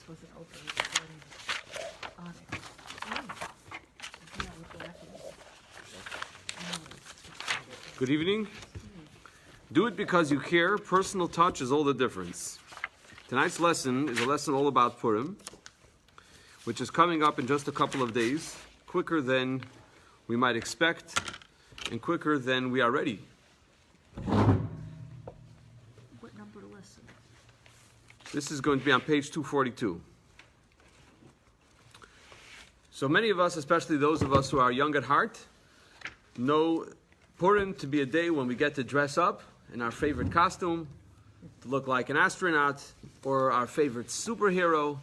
wasn't open. It was on it. Yeah, with the record. Good evening. Do it because you care. Personal touch is all the difference. Tonight's lesson is a lesson all about Purim, which is coming up in just a couple of days, quicker than we might expect and quicker than we are ready. What number lesson? This is going to be on page 242. So many of us, especially those of us who are young at heart, know Purim to be a day when we get to dress up in our favorite costume, to look like an astronaut or our favorite superhero.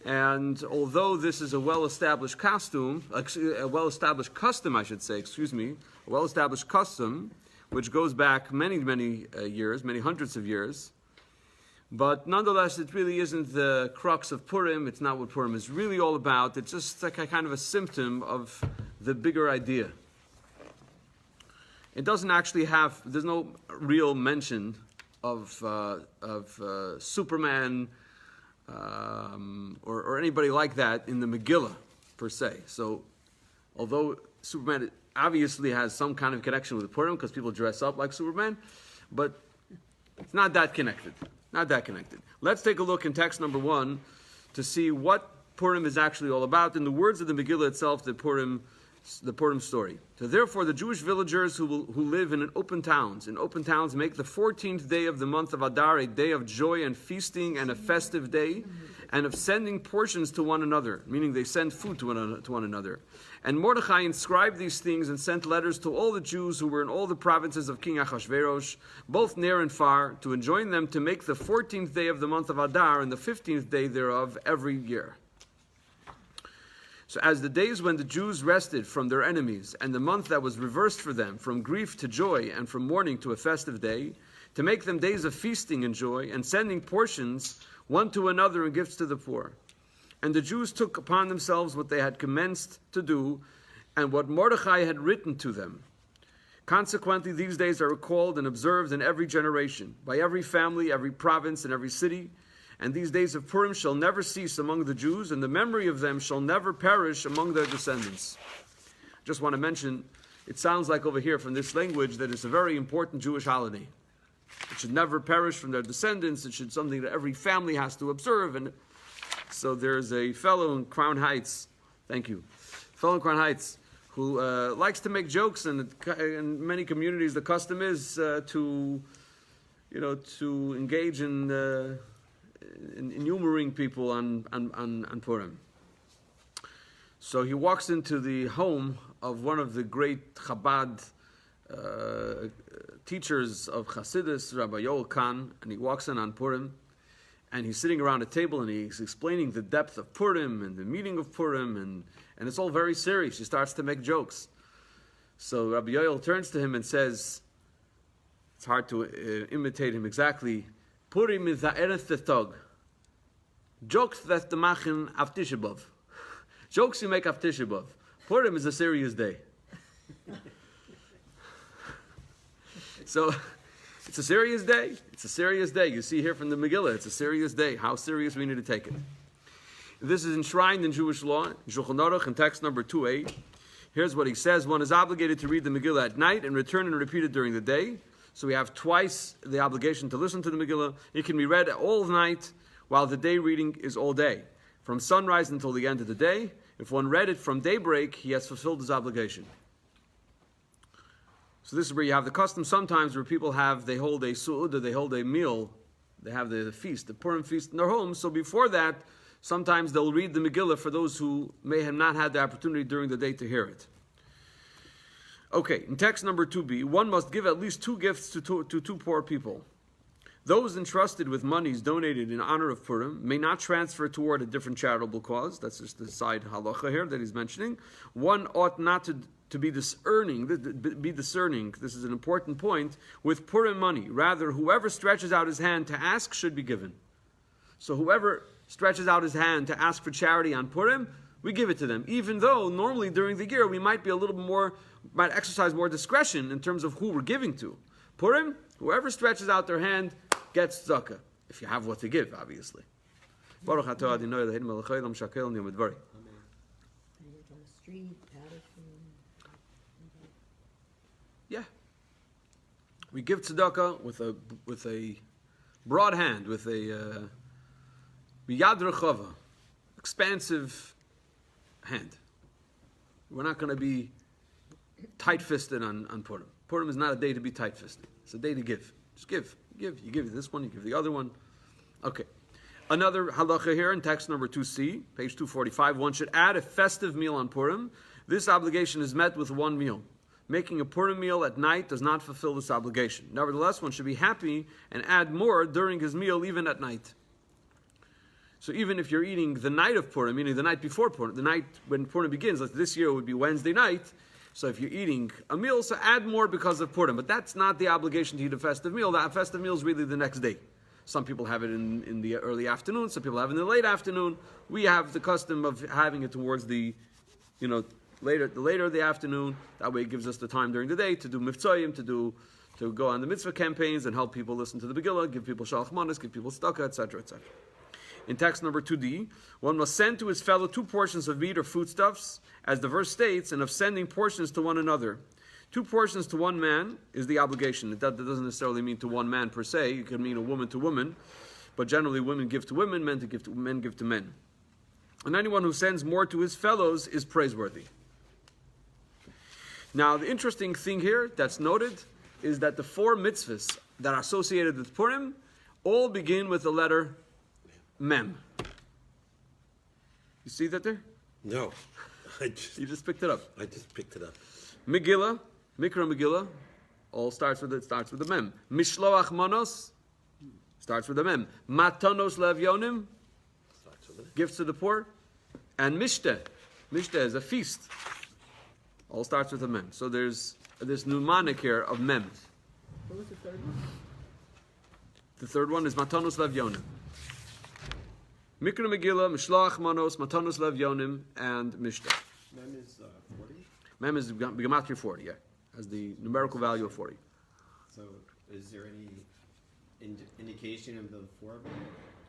And although this is a well-established custom, a well-established custom, which goes back many years, many hundreds of years, but nonetheless, it really isn't the crux of Purim. It's not what Purim is really all about. It's just like a kind of a symptom of the bigger idea. It doesn't actually have, there's no real mention of Superman or anybody like that in the Megillah, per se. So, although Superman obviously has some kind of connection with Purim, because people dress up like Superman, but it's not that connected. Not that connected. Let's take a look in text number 1 to see what Purim is actually all about. In the words of the Megillah itself, the Purim story. So therefore, the Jewish villagers who live in open towns make the 14th day of the month of Adar a day of joy and feasting and a festive day, and of sending portions to one another, meaning they send food to one another. And Mordechai inscribed these things and sent letters to all the Jews who were in all the provinces of King Achashverosh, both near and far, to enjoin them to make the 14th day of the month of Adar and the 15th day thereof every year. So as the days when the Jews rested from their enemies, and the month that was reversed for them from grief to joy and from mourning to a festive day, to make them days of feasting and joy, and sending portions one to another and gifts to the poor. And the Jews took upon themselves what they had commenced to do, and what Mordechai had written to them. Consequently, these days are recalled and observed in every generation, by every family, every province, and every city. And these days of Purim shall never cease among the Jews, and the memory of them shall never perish among their descendants. Just want to mention, it sounds like over here from this language that it's a very important Jewish holiday. It should never perish from their descendants. It should be something that every family has to observe. And so there's a fellow in Crown Heights, who likes to make jokes, and in many communities the custom is to engage in humoring people on Purim. So he walks into the home of one of the great Chabad teachers of Hasidus, Rabbi Khan, and he walks in on Purim, and he's sitting around a table and he's explaining the depth of Purim and the meaning of Purim, and it's all very serious. He starts to make jokes. So Rabbi Yoel turns to him and says, it's hard to imitate him exactly, Purim is the Eretz Tog. Jokes that the machen av Tisha B'Av. Jokes you make av Tisha B'Av. Purim is a serious day. So, it's a serious day. It's a serious day. You see here from the Megillah, it's a serious day. How serious we need to take it. This is enshrined in Jewish law, Shulchan Aruch, in text number 2a. Here's what he says. One is obligated to read the Megillah at night and return and repeat it during the day. So we have twice the obligation to listen to the Megillah. It can be read all night, while the day reading is all day, from sunrise until the end of the day. If one read it from daybreak, he has fulfilled his obligation. So this is where you have the custom sometimes where people they hold a su'udah, they hold a meal, they have the feast, the Purim feast in their homes. So before that, sometimes they'll read the Megillah for those who may have not had the opportunity during the day to hear it. Okay, in text number 2b, one must give at least 2 gifts to two poor people. Those entrusted with monies donated in honor of Purim may not transfer toward a different charitable cause. That's just the side halacha here that he's mentioning. One ought not to be discerning. This is an important point with Purim money. Rather, whoever stretches out his hand to ask should be given. So whoever stretches out his hand to ask for charity on Purim, we give it to them. Even though normally during the year we might be a little more, might exercise more discretion in terms of who we're giving to. Purim, whoever stretches out their hand gets tzedakah, if you have what to give, obviously. Baruch atah Adonai Eloheinu melech haolam shakel niyom dvari. And it's on the street, Kaddish, Yeah. We give tzedakah with a broad hand, with a biyad rechava, expansive hand. We're not going to be tight-fisted on Purim. Purim is not a day to be tight-fisted. It's a day to give. Just give. You give this one, you give the other one. Okay. Another halacha here in text number 2c, page 245. One should add a festive meal on Purim. This obligation is met with one meal. Making a Purim meal at night does not fulfill this obligation. Nevertheless, one should be happy and add more during his meal, even at night. So even if you're eating the night of Purim, meaning the night before Purim, the night when Purim begins, like this year would be Wednesday night, so if you're eating a meal, so add more because of Purim. But that's not the obligation to eat a festive meal. That festive meal is really the next day. Some people have it in the early afternoon, some people have it in the late afternoon. We have the custom of having it towards the later the afternoon. That way it gives us the time during the day to do mitzvahim, to go on the mitzvah campaigns and help people listen to the Megillah, give people shalach manos, give people tzedakah, etc., etc. In text number 2d, one must send to his fellow 2 portions of meat or foodstuffs, as the verse states, and of sending portions to one another. 2 portions to one man is the obligation. That doesn't necessarily mean to one man per se. It could mean a woman to woman, but generally women give to women, men give to men. And anyone who sends more to his fellows is praiseworthy. Now, the interesting thing here that's noted is that the 4 mitzvahs that are associated with Purim all begin with the letter Mem. You see that there? No. You just picked it up. I just picked it up. Megillah, Mikra Megillah, all starts with the Mem. Mishloach Manos starts with the Mem. Matanos Levyonim, Starts with it. gifts to the poor. And Mishteh is a feast. All starts with a Mem. So there's this mnemonic here of Mem. what was the third one? The third one is Matanos Levyonim. Mikra Megillah, Mishloach Manos, Matanos Levyonim, and Mishteh. Mem is 40. Mem is Gematria 40, yeah. Has the numerical value of 40. So, is there any indication of the 4 of them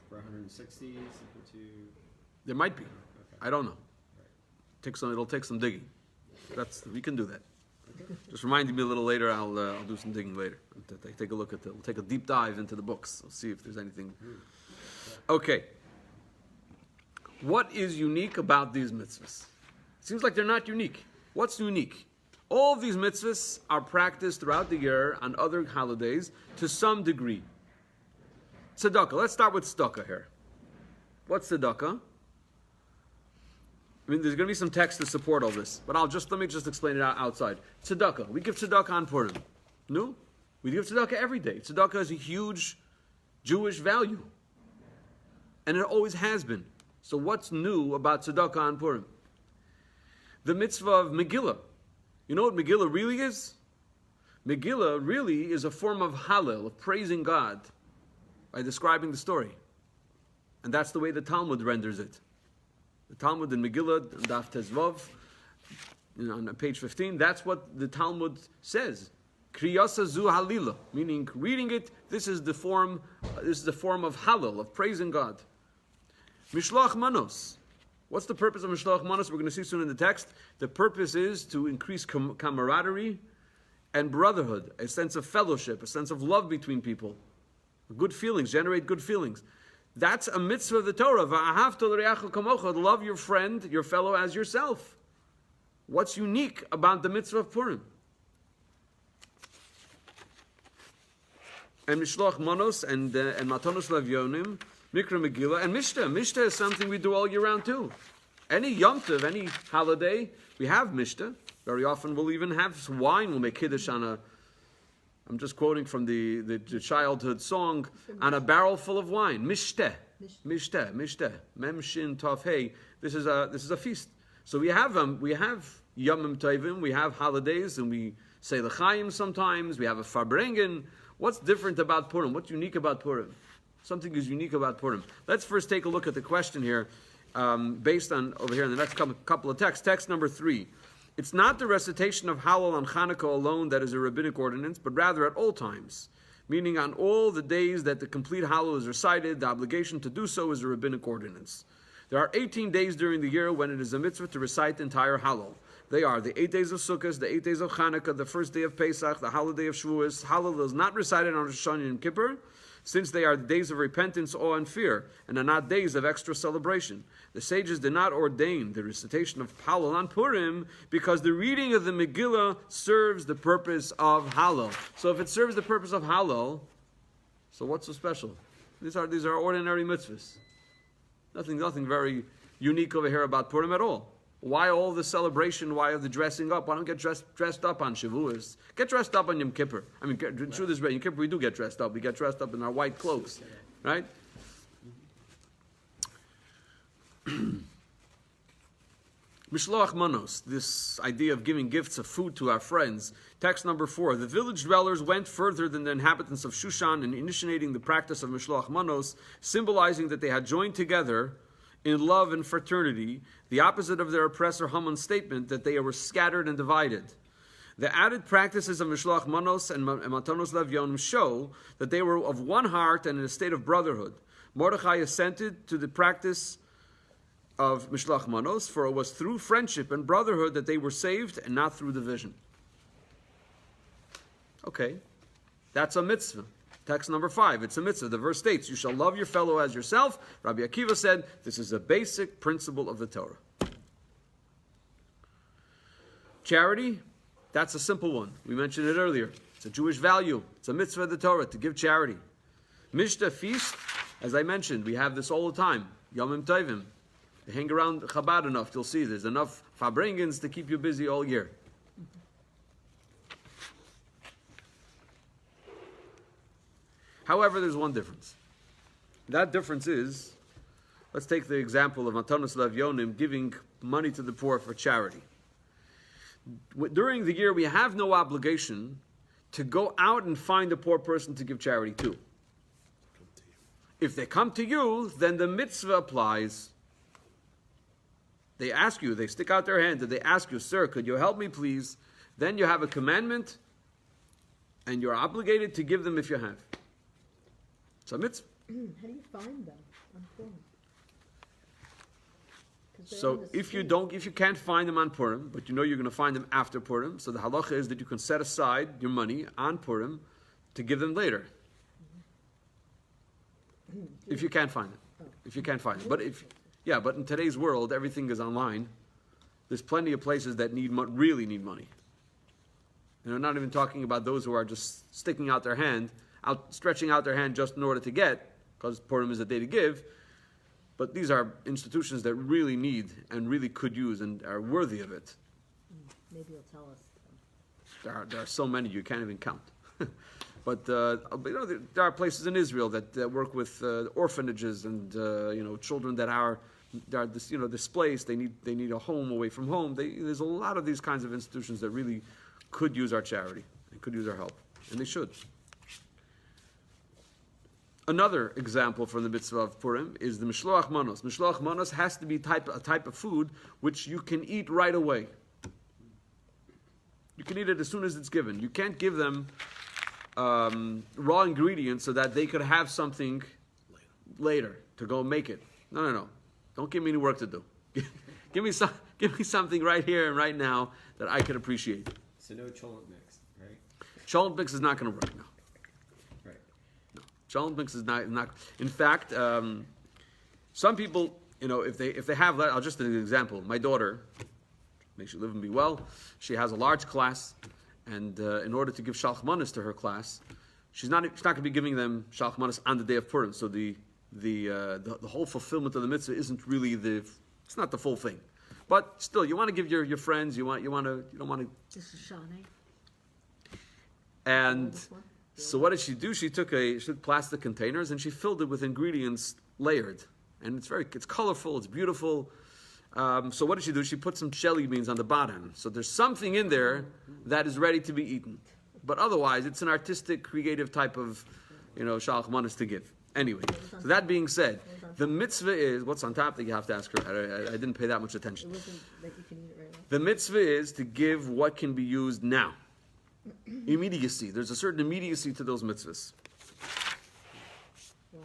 for 160? There might be. Okay. I don't know. It'll take some digging. We can do that. Just reminding me a little later. I'll do some digging later. Take a look at we'll take a deep dive into the books. We'll see if there's anything. Okay. What is unique about these mitzvahs? It seems like they're not unique. What's unique? All of these mitzvahs are practiced throughout the year on other holidays to some degree. Tzedakah. Let's start with tzedakah here. What's tzedakah? I mean, there's going to be some text to support all this, but let me just explain it outside. Tzedakah. We give tzedakah on Purim. No? We give tzedakah every day. Tzedakah is a huge Jewish value. And it always has been. So what's new about tzedakah on Purim? The mitzvah of Megillah. You know what Megillah really is? Megillah really is a form of Hallel, of praising God, by describing the story. And that's the way the Talmud renders it. The Talmud in Megillah, Daf Tezvav, on page 15, that's what the Talmud says. Kriyasa zu halila, meaning reading it, this is the form of Hallel, of praising God. Mishloach Manos. What's the purpose of Mishloach Manos? We're going to see soon in the text. The purpose is to increase camaraderie and brotherhood, a sense of fellowship, a sense of love between people. Good feelings, generate good feelings. That's a mitzvah of the Torah. Va'ahavta l'reacha kamocha. Love your friend, your fellow as yourself. What's unique about the mitzvah of Purim? And Mishloach Manos and Matanos Levyonim, Mikra Megillah, and Mishteh. Mishteh is something we do all year round too. Any Yom Tov, any holiday, we have Mishteh. Very often we'll even have some wine. We'll make Kiddush I'm just quoting from the childhood song, on a barrel full of wine. Mishteh. Mem Shin Tov Hey. This is a feast. So we have Yomim Tovim, we have holidays, and we say L'chaim sometimes. We have a Farbrengen. What's different about Purim? What's unique about Purim? Something is unique about Purim. Let's first take a look at the question here, based on over here in the next couple of texts. Text number 3. It's not the recitation of Hallel on Chanukah alone that is a rabbinic ordinance, but rather at all times. meaning on all the days that the complete Hallel is recited, the obligation to do so is a rabbinic ordinance. There are 18 days during the year when it is a mitzvah to recite the entire Hallel. They are the 8 days of Sukkot, the 8 days of Chanukah, the first day of Pesach, the holiday of Shavuos. Hallel is not recited on Rosh Hashanah and Yom Kippur, since they are the days of repentance, awe, and fear, and are not days of extra celebration. The sages did not ordain the recitation of Hallel on Purim because the reading of the Megillah serves the purpose of Hallel. So if it serves the purpose of Hallel, so what's so special? These are ordinary mitzvahs. Nothing very unique over here about Purim at all. Why all the celebration? Why the dressing up? Why don't get dressed up on Shavuos? Get dressed up on Yom Kippur. I mean, true this way. Yom Kippur we do get dressed up. We get dressed up in our white clothes, right? Mishloach manos, this idea of giving gifts of food to our friends. Text number 4. The village dwellers went further than the inhabitants of Shushan in initiating the practice of Mishloach manos, symbolizing that they had joined together in love and fraternity, the opposite of their oppressor Haman's statement that they were scattered and divided. The added practices of Mishloach manos and Matanos Levyonim show that they were of one heart and in a state of brotherhood. Mordechai assented to the practice of Mishloach manos, for it was through friendship and brotherhood that they were saved and not through division. Okay, that's a mitzvah. Text number 5, it's a mitzvah. The verse states, you shall love your fellow as yourself. Rabbi Akiva said, this is a basic principle of the Torah. Charity, that's a simple one. We mentioned it earlier. It's a Jewish value. It's a mitzvah of the Torah to give charity. Mishta, feast, as I mentioned, we have this all the time. Yomim Tovim. You hang around Chabad enough, you'll see there's enough Fabringans to keep you busy all year. However, there's one difference. That difference is, let's take the example of Matanos Levyonim giving money to the poor for charity. During the year, we have no obligation to go out and find a poor person to give charity to. If they come to you, then the mitzvah applies. They ask you, they stick out their hand, and they ask you, sir, could you help me please? Then you have a commandment, and you're obligated to give them if you have. It's a mitzvah. How do you find them on Purim? So if you can't find them on Purim, but you know you're going to find them after Purim, so the halacha is that you can set aside your money on Purim to give them later. If you can't find them. If you can't find them. But in today's world, everything is online. There's plenty of places that really need money. And I'm not even talking about those who are just sticking out their hand, stretching out their hand just in order to get, because Purim is a day to give. But these are institutions that really need and really could use and are worthy of it. Maybe you'll tell us. There are so many you can't even count. But there are places in Israel that work with orphanages and children that are displaced. They need a home away from home. There's a lot of these kinds of institutions that really could use our charity and could use our help, and they should. Another example from the mitzvah of Purim is the Mishloach manos. Mishloach manos has to be a type of food which you can eat right away. You can eat it as soon as it's given. You can't give them raw ingredients so that they could have something later to go make it. No. Don't give me any work to do. Give me something right here and right now that I can appreciate. So no cholent mix, right? Cholent mix is not going to work now. Right. No, cholent mix is not. In fact, some people, if they have, I'll just give an example. My daughter, may she live and be well, she has a large class, and in order to give shalchmanis to her class, she's not going to be giving them shalchmanis on the day of Purim. So the whole fulfillment of the mitzvah isn't really it's not the full thing. But still, you want to give your friends, you don't want to. This is Shushanic. And so what did she do? She took plastic containers and she filled it with ingredients layered, and it's colorful, it's beautiful. So what did she do? She put some jelly beans on the bottom. So there's something in there that is ready to be eaten. But otherwise, it's an artistic, creative type of, shalach manas to give. Anyway, so that being said, the mitzvah is, what's on top that you have to ask her? I didn't pay that much attention. It wasn't that you can eat it right away. The mitzvah is to give what can be used now. immediacy. There's a certain immediacy to those mitzvahs. Why?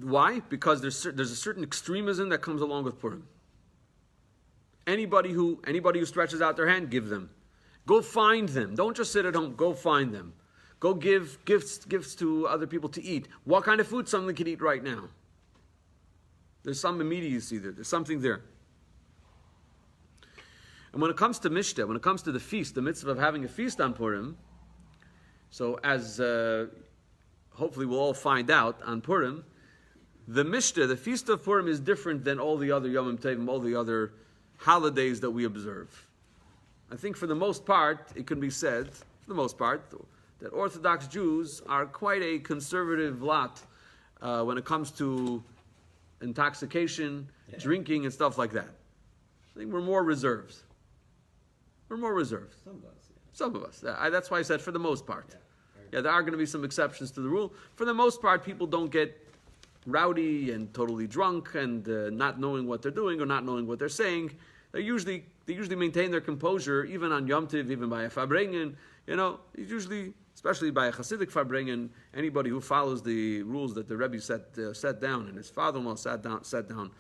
Why? Because there's a certain extremism that comes along with Purim. Anybody who stretches out their hand, give them. Go find them. Don't just sit at home. Go find them. Go give gifts to other people to eat. What kind of food someone can eat right now? There's some immediacy there. There's something there. And when it comes to Mishteh, when it comes to the feast, the mitzvah of having a feast on Purim, so as hopefully we'll all find out on Purim, the Mishteh, the feast of Purim, is different than all the other Yom Tovim, all the other holidays that we observe. I think for the most part, it can be said, for the most part, that Orthodox Jews are quite a conservative lot when it comes to intoxication, drinking, and stuff like that. I think we're more reserved. We're more reserved. Some of us, yeah. Some of us. That's why I said for the most part. Yeah. There are going to be some exceptions to the rule. For the most part, people don't get rowdy and totally drunk and not knowing what they're doing or not knowing what they're saying. They usually maintain their composure, even on Yom Tov, even by a Farbrengen. Usually, especially by a Hasidic Farbrengen, anybody who follows the rules that the Rabbi set down and his father-in-law set down.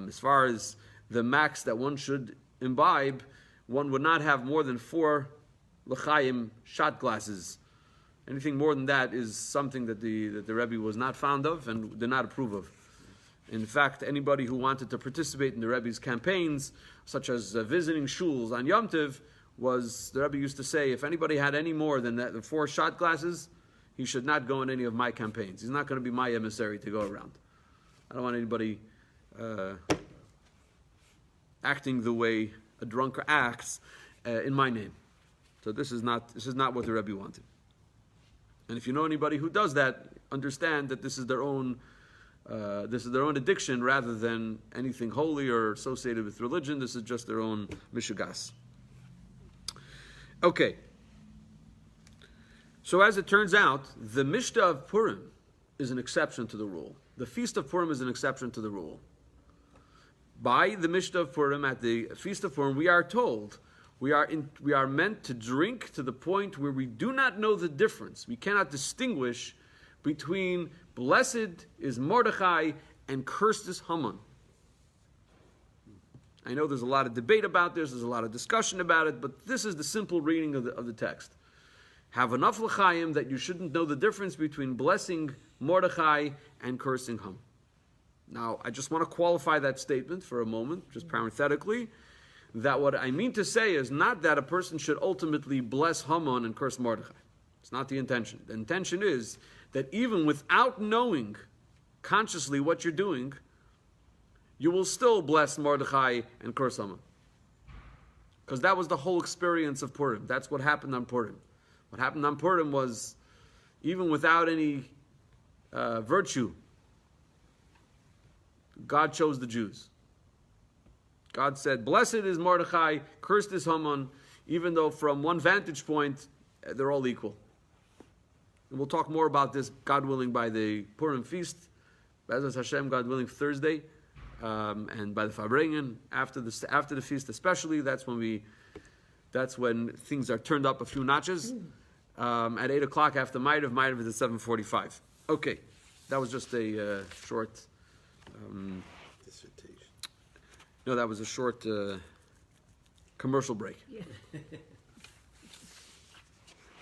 As far as the max that one should imbibe, one would not have more than 4 l'chaim shot glasses. Anything more than that is something that the Rebbe was not fond of and did not approve of. In fact, anybody who wanted to participate in the Rebbe's campaigns, such as visiting shuls on Yom Tov, the Rebbe used to say, if anybody had any more than that, the 4 shot glasses, he should not go in any of my campaigns. He's not going to be my emissary to go around. I don't want anybody acting the way a drunkard acts in my name. So this is not what the Rebbe wanted. And if you know anybody who does that, understand that this is their own addiction rather than anything holy or associated with religion. This is just their own mishugas. Okay. So as it turns out, the Mishteh of Purim is an exception to the rule. The Feast of Purim is an exception to the rule. By the Mishteh of Purim, at the Feast of Purim, we are told we are meant to drink to the point where we do not know the difference. We cannot distinguish between blessed is Mordechai and cursed is Haman. I know there's a lot of debate about this, there's a lot of discussion about it, but this is the simple reading of the text. Have enough l'chaim that you shouldn't know the difference between blessing Mordechai and cursing Haman. Now, I just want to qualify that statement for a moment, just parenthetically, that what I mean to say is not that a person should ultimately bless Haman and curse Mordechai. It's not the intention. The intention is that even without knowing consciously what you're doing, you will still bless Mordechai and curse Haman. Because that was the whole experience of Purim. That's what happened on Purim. What happened on Purim was, even without any virtue, God chose the Jews. God said, blessed is Mordechai, cursed is Haman, even though from one vantage point, they're all equal. And we'll talk more about this, God willing, by the Purim feast, Be'ezras Hashem, God willing, Thursday, and by the Farbrengen, after the feast especially, that's when things are turned up a few notches. At 8 o'clock after Ma'ariv is at 7:45. Okay, that was just a short... Dissertation. No, that was a short commercial break. Yeah.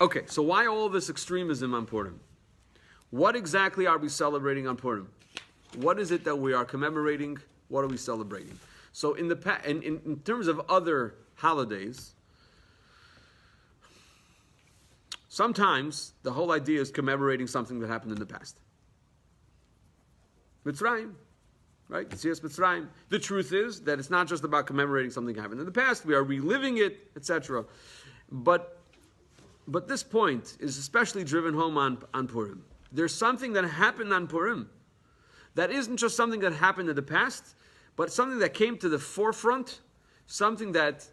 Okay, so why all this extremism on Purim? What exactly are we celebrating on Purim? What is it that we are commemorating? What are we celebrating? So in terms of other holidays, sometimes the whole idea is commemorating something that happened in the past. Mitzrayim. Right? Yetzias Mitzrayim. The truth is that it's not just about commemorating something that happened in the past. We are reliving it, etc. But this point is especially driven home on Purim. There's something that happened on Purim that isn't just something that happened in the past, but something that came to the forefront, something that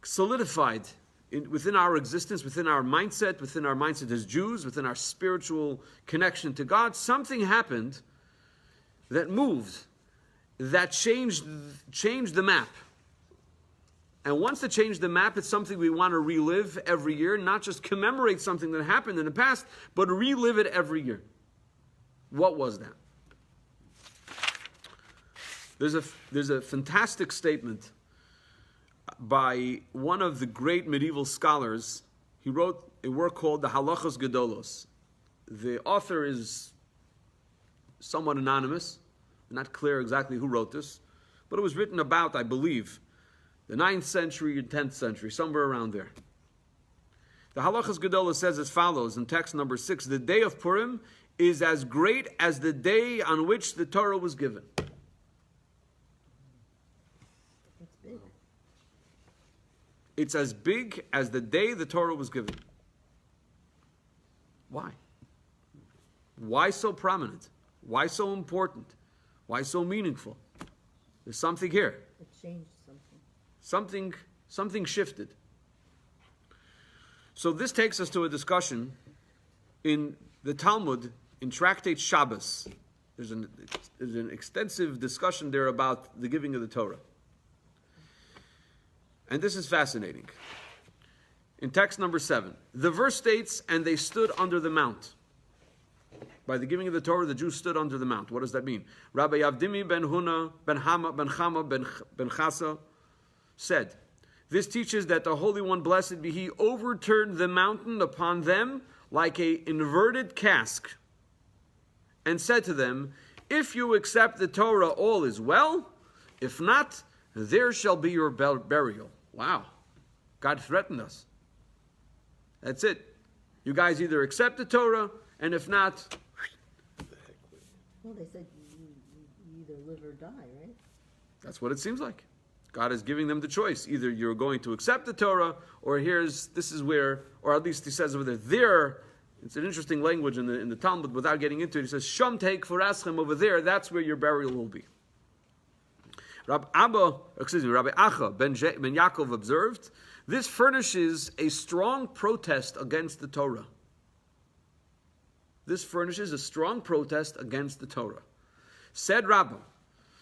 solidified within our existence, within our mindset as Jews, within our spiritual connection to God. Something happened that moved, that changed the map. And once they change the map, it's something we want to relive every year, not just commemorate something that happened in the past, but relive it every year. What was that? There's a fantastic statement by one of the great medieval scholars. He wrote a work called the Halachos Gedolos. The author is somewhat anonymous, not clear exactly who wrote this, but it was written about, I believe, the 9th century or 10th century, somewhere around there. The Halachos Gedolos says as follows in text number 6, the day of Purim is as great as the day on which the Torah was given. That's big. It's as big as the day the Torah was given. Why? Why so prominent? Why so important? Why so meaningful? There's something here. It changed something. Something shifted. So this takes us to a discussion in the Talmud, in Tractate Shabbos. There's an extensive discussion there about the giving of the Torah. And this is fascinating. In text number 7, the verse states, and they stood under the mount. By the giving of the Torah, the Jews stood under the mount. What does that mean? Rabbi Avdimi ben Huna, ben Chama, ben Chasa said, this teaches that the Holy One, blessed be He, overturned the mountain upon them like an inverted cask, and said to them, if you accept the Torah, all is well. If not, there shall be your burial. Wow. God threatened us. That's it. You guys either accept the Torah, and if not... Well, they said you either live or die, right? That's what it seems like. God is giving them the choice. Either you're going to accept the Torah, or this is where, or at least he says over there, it's an interesting language in the Talmud without getting into it. He says, Sham teik furaschem, over there, that's where your burial will be. Rabbi Acha ben Yaakov observed, this furnishes a strong protest against the Torah. This furnishes a strong protest against the Torah. Said Rabbi,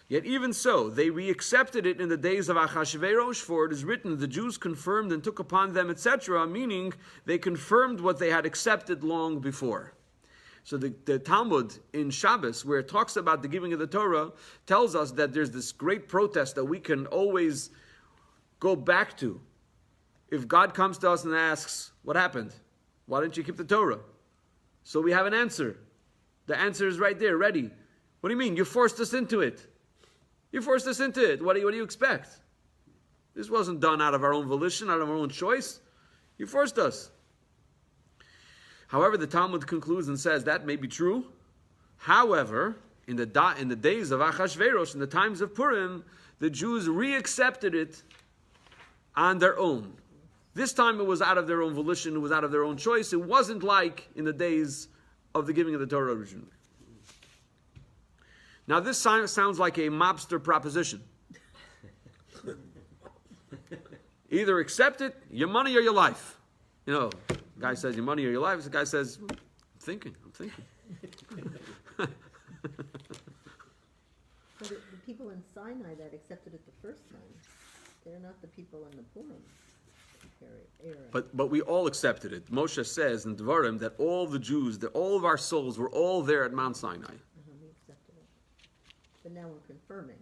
yet even so, they reaccepted it in the days of Achashverosh, for it is written, the Jews confirmed and took upon them, etc., meaning they confirmed what they had accepted long before. So the Talmud in Shabbos, where it talks about the giving of the Torah, tells us that there's this great protest that we can always go back to. If God comes to us and asks, what happened? Why didn't you keep the Torah? So we have an answer. The answer is right there, ready. What do you mean? You forced us into it. You forced us into it. What do you expect? This wasn't done out of our own volition, out of our own choice. You forced us. However, the Talmud concludes and says that may be true. However, in the days of Achashverosh, in the times of Purim, the Jews reaccepted it on their own. This time it was out of their own volition, it was out of their own choice. It wasn't like in the days of the giving of the Torah originally. Now this sounds like a mobster proposition. Either accept it, your money or your life. You know, the guy says your money or your life. The guy says, I'm thinking. But the people in Sinai that accepted it the first time, they're not the people in the Purim era. But we all accepted it. Moshe says in Devarim that all the Jews, that all of our souls were all there at Mount Sinai. We accepted it. But now we're confirming.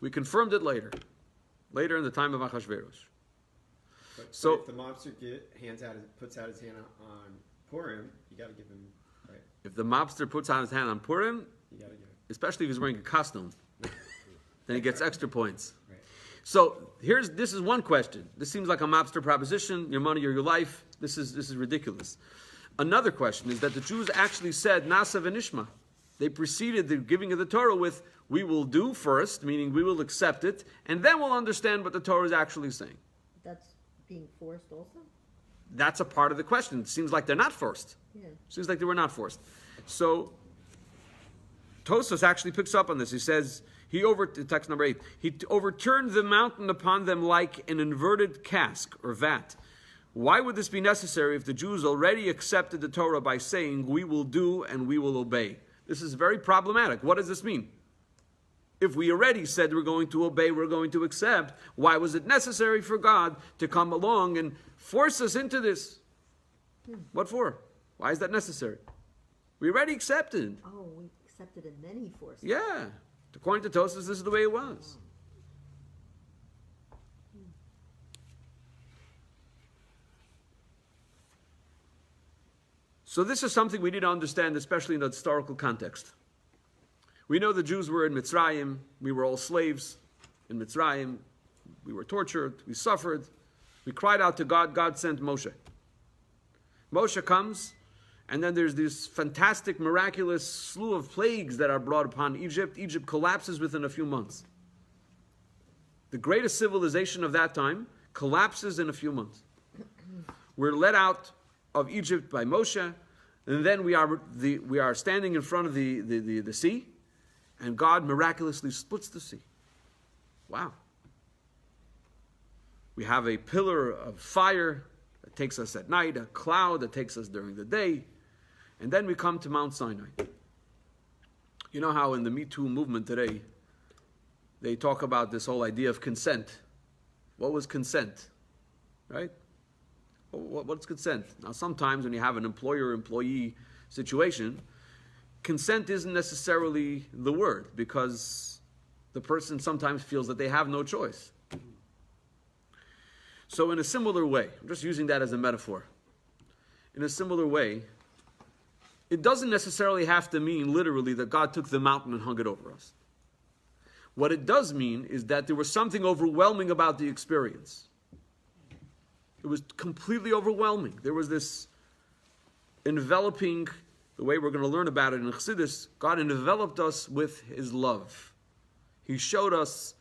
We confirmed it later in the time of Achashverosh. But So if the mobster puts out his hand on Purim, you got to give him, right? if the mobster puts out his hand on Purim, You got to give him. especially if he's wearing a costume, then he gets extra points. Right. So this is one question. This seems like a mobster proposition, your money or your life. This is ridiculous. Another question is that the Jews actually said Nasa v'nishma. They preceded the giving of the Torah with, we will do first, meaning we will accept it, and then we'll understand what the Torah is actually saying. That's being forced also? That's a part of the question. It seems like they're not forced. Yeah. Seems like they were not forced. So Tosfos actually picks up on this. He says, text number 8, he overturned the mountain upon them like an inverted cask or vat. Why would this be necessary if the Jews already accepted the Torah by saying, we will do and we will obey? This is very problematic. What does this mean? If we already said we're going to obey, we're going to accept, why was it necessary for God to come along and force us into this? What for? Why is that necessary? We already accepted. Oh, we accepted and then he forced us. Yeah. According to Tosfos, this is the way it was. So this is something we need to understand, especially in the historical context. We know the Jews were in Mitzrayim. We were all slaves in Mitzrayim. We were tortured. We suffered. We cried out to God. God sent Moshe. Moshe comes, and then there's this fantastic, miraculous slew of plagues that are brought upon Egypt. Egypt collapses within a few months. The greatest civilization of that time collapses in a few months. We're let out of Egypt by Moshe, and then we are standing in front of the sea, and God miraculously splits the sea. Wow. We have a pillar of fire that takes us at night, a cloud that takes us during the day, and then we come to Mount Sinai. You know how in the Me Too movement today, they talk about this whole idea of consent. What was consent? Right? What's consent? Now, sometimes when you have an employer-employee situation, consent isn't necessarily the word, because the person sometimes feels that they have no choice. So in a similar way, I'm just using that as a metaphor. In a similar way, it doesn't necessarily have to mean literally that God took the mountain and hung it over us. What it does mean is that there was something overwhelming about the experience. It was completely overwhelming. There was this enveloping, the way we're going to learn about it in Chassidus, God enveloped us with His love. He showed us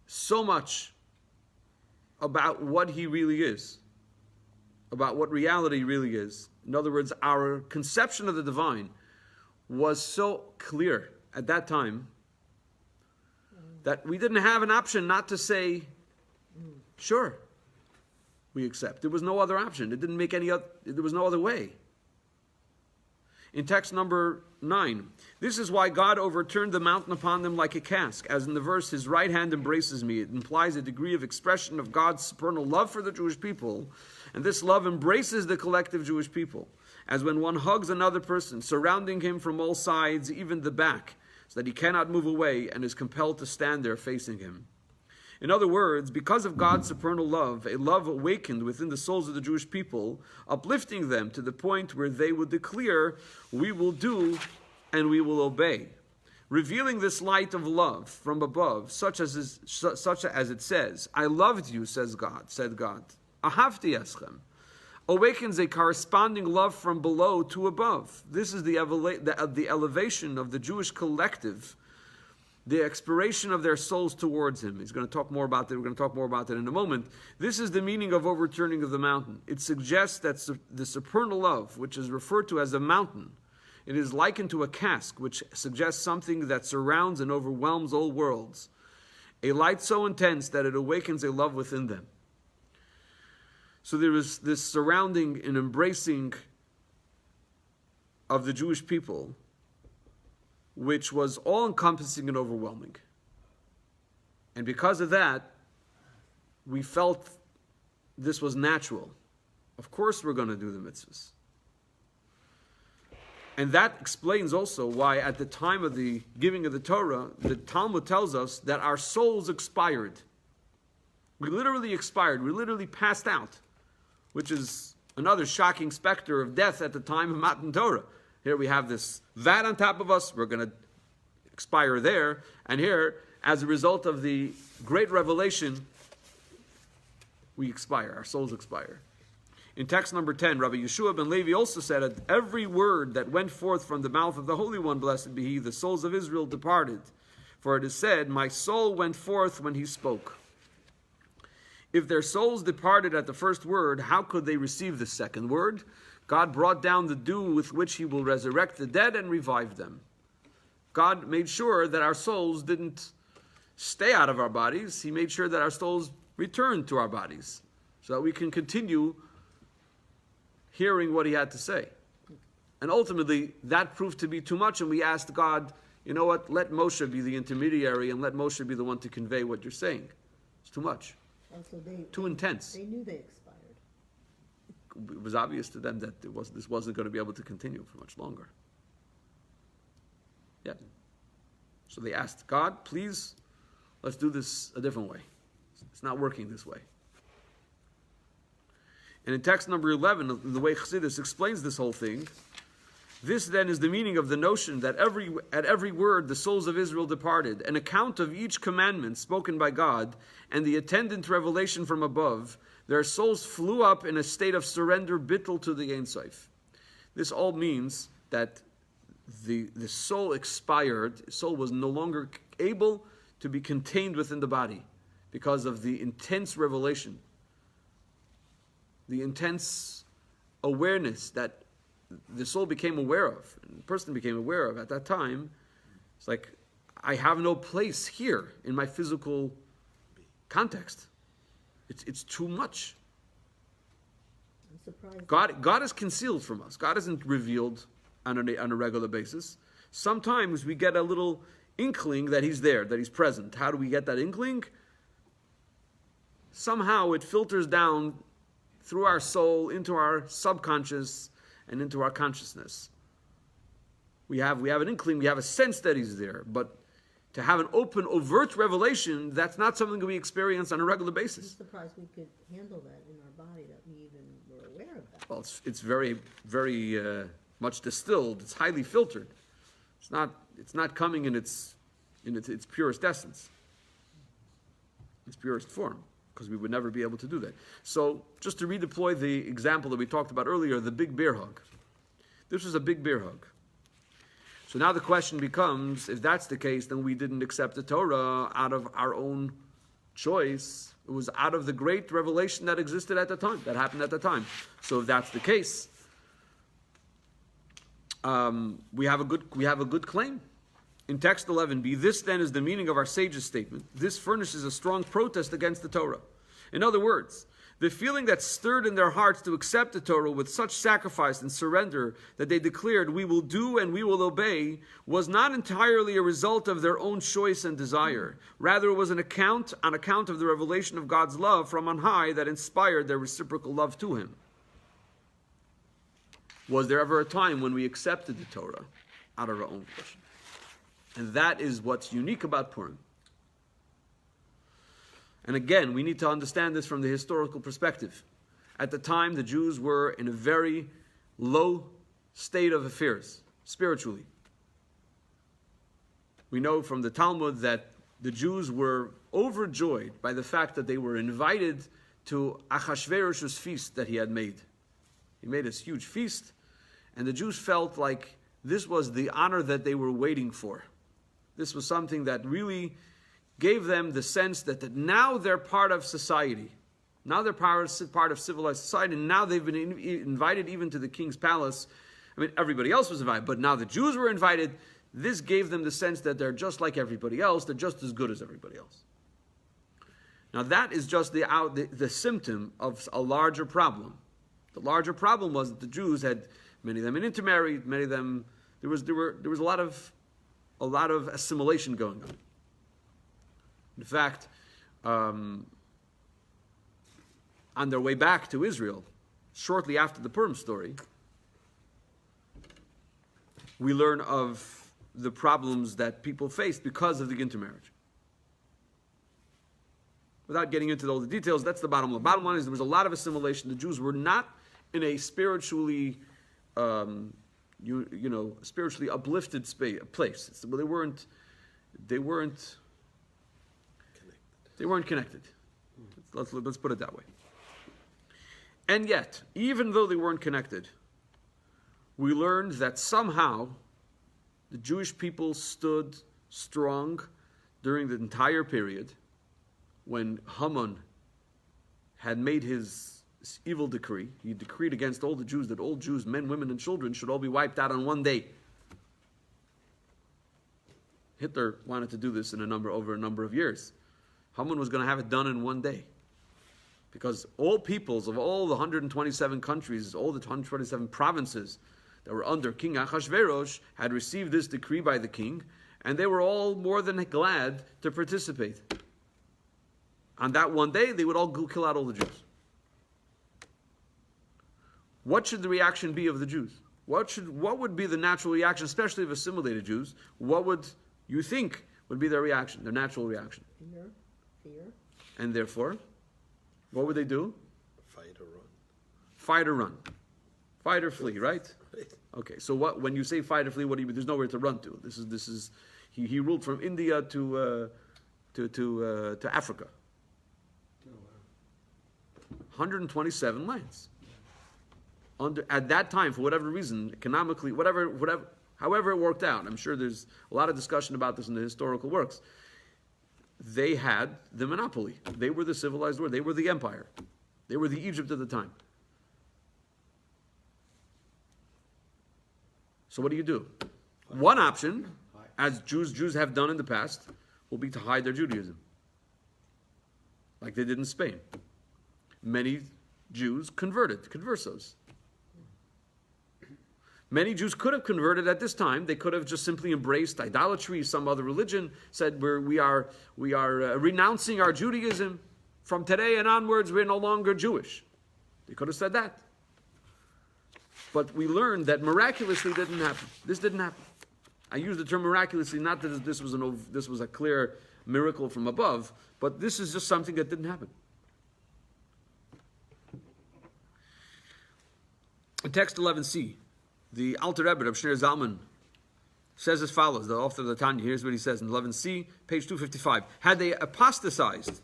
so much about what He really is, about what reality really is. In other words, our conception of the divine was so clear at that time that we didn't have an option not to say, sure, we accept. There was no other option. It didn't make any other, there was no other way. In text number 9, this is why God overturned the mountain upon them like a cask. As in the verse, His right hand embraces me. It implies a degree of expression of God's supernal love for the Jewish people. And this love embraces the collective Jewish people. As when one hugs another person, surrounding him from all sides, even the back, so that he cannot move away and is compelled to stand there facing him. In other words, because of God's supernal love, a love awakened within the souls of the Jewish people, uplifting them to the point where they would declare, we will do and we will obey. Revealing this light of love from above, such as it says, I loved you, said God. Ahavti eschem. Awakens a corresponding love from below to above. This is the elevation of the Jewish collective, the expiration of their souls towards Him. He's going to talk more about that. We're going to talk more about that in a moment. This is the meaning of overturning of the mountain. It suggests that the supernal love, which is referred to as a mountain, it is likened to a cask, which suggests something that surrounds and overwhelms all worlds. A light so intense that it awakens a love within them. So there is this surrounding and embracing of the Jewish people, which was all-encompassing and overwhelming. And because of that, we felt this was natural. Of course we're going to do the mitzvahs. And that explains also why at the time of the giving of the Torah, the Talmud tells us that our souls expired. We literally expired. We literally passed out, which is another shocking specter of death at the time of Matan Torah. Here we have this vat on top of us. We're going to expire there. And here, as a result of the great revelation, we expire. Our souls expire. In text number 10, Rabbi Yeshua ben Levi also said, at every word that went forth from the mouth of the Holy One, blessed be He, the souls of Israel departed. For it is said, my soul went forth when He spoke. If their souls departed at the first word, how could they receive the second word? God brought down the dew with which He will resurrect the dead and revive them. God made sure that our souls didn't stay out of our bodies. He made sure that our souls returned to our bodies so that we can continue hearing what He had to say. And ultimately, that proved to be too much, and we asked God, you know what, let Moshe be the intermediary and let Moshe be the one to convey what you're saying. It's too much. Also, Too intense. They knew they expired. It was obvious to them that this wasn't going to be able to continue for much longer. Yeah. So they asked, God, please, let's do this a different way. It's not working this way. And in text number 11, the way Chassidus explains this whole thing, this then is the meaning of the notion that at every word the souls of Israel departed, an account of each commandment spoken by God, and the attendant revelation from above, their souls flew up in a state of surrender bittul to the Ein Sof. This all means that the soul expired, the soul was no longer able to be contained within the body because of the intense revelation, the intense awareness that the soul became aware of, and the person became aware of at that time. It's like, I have no place here in my physical context. It's too much. I'm surprised. God is concealed from us. God isn't revealed on a regular basis. Sometimes we get a little inkling that He's there, that He's present. How do we get that inkling? Somehow it filters down through our soul into our subconscious and into our consciousness. We have an inkling, we have a sense that He's there, but to have an open, overt revelation, that's not something that we experience on a regular I'm basis. surprised we could handle that in our body, that we even were aware of that. Well, it's very, very much distilled. It's highly filtered. It's not coming in its purest essence, its purest form, because we would never be able to do that. So, just to redeploy the example that we talked about earlier, the big bear hug. This was a big bear hug. So now the question becomes, if that's the case, then we didn't accept the Torah out of our own choice. It was out of the great revelation that existed at the time, that happened at the time. So if that's the case, we have a good claim. In text 11b, this then is the meaning of our sage's statement. This furnishes a strong protest against the Torah. In other words, the feeling that stirred in their hearts to accept the Torah with such sacrifice and surrender that they declared, we will do and we will obey, was not entirely a result of their own choice and desire. Rather, it was on account of the revelation of God's love from on high that inspired their reciprocal love to Him. Was there ever a time when we accepted the Torah out of our own volition? And that is what's unique about Purim. And again, we need to understand this from the historical perspective. At the time, the Jews were in a very low state of affairs, spiritually. We know from the Talmud that the Jews were overjoyed by the fact that they were invited to Achashverosh's feast that he had made. He made this huge feast, and the Jews felt like this was the honor that they were waiting for. This was something that really gave them the sense that now they're part of society. Now they're part of civilized society, and now they've been invited even to the king's palace. I mean, everybody else was invited, but now the Jews were invited. This gave them the sense that they're just like everybody else. They're just as good as everybody else. Now that is just the symptom of a larger problem. The larger problem was that the Jews had, many of them intermarried, many of them, there was a lot of assimilation going on. In fact, on their way back to Israel, shortly after the Purim story, we learn of the problems that people faced because of the intermarriage. Without getting into all the details, that's the bottom line. The bottom line is there was a lot of assimilation. The Jews were not in a spiritually, spiritually uplifted place. They weren't connected. Let's put it that way. And yet, even though they weren't connected, we learned that somehow the Jewish people stood strong during the entire period when Haman had made his evil decree. He decreed against all the Jews that all Jews, men, women, and children, should all be wiped out on one day. Hitler wanted to do this over a number of years. Haman was going to have it done in one day. Because all peoples of all the 127 countries, all the 127 provinces that were under King Achashverosh had received this decree by the king, And they were all more than glad to participate. On that one day, they would all go kill out all the Jews. What should the reaction be of the Jews? What would be the natural reaction, especially of assimilated Jews? What would you think would be their reaction, their natural reaction? Fear. And therefore, what would they do? Fight or run. Fight or run. Fight or flee, right? Okay, so when you say fight or flee, what do you mean? There's nowhere to run to. This is he ruled from India to Africa. 127 lands. At that time, for whatever reason, economically, however it worked out, I'm sure there's a lot of discussion about this in the historical works. They had the monopoly. They were the civilized world. They were the empire. They were the Egypt of the time. So what do? One option, as Jews have done in the past, will be to hide their Judaism, like they did in Spain. Many Jews conversos. Many Jews could have converted at this time. They could have just simply embraced idolatry, some other religion, said we are renouncing our Judaism. From today and onwards, we're no longer Jewish. They could have said that. But we learned that miraculously didn't happen. This didn't happen. I use the term miraculously, not that this was a clear miracle from above, but this is just something that didn't happen. In text 11c, the Alter Rebbe, Rabbi Shneur Zalman, says as follows, the author of the Tanya, here's what he says in 11c, page 255. Had they apostatized,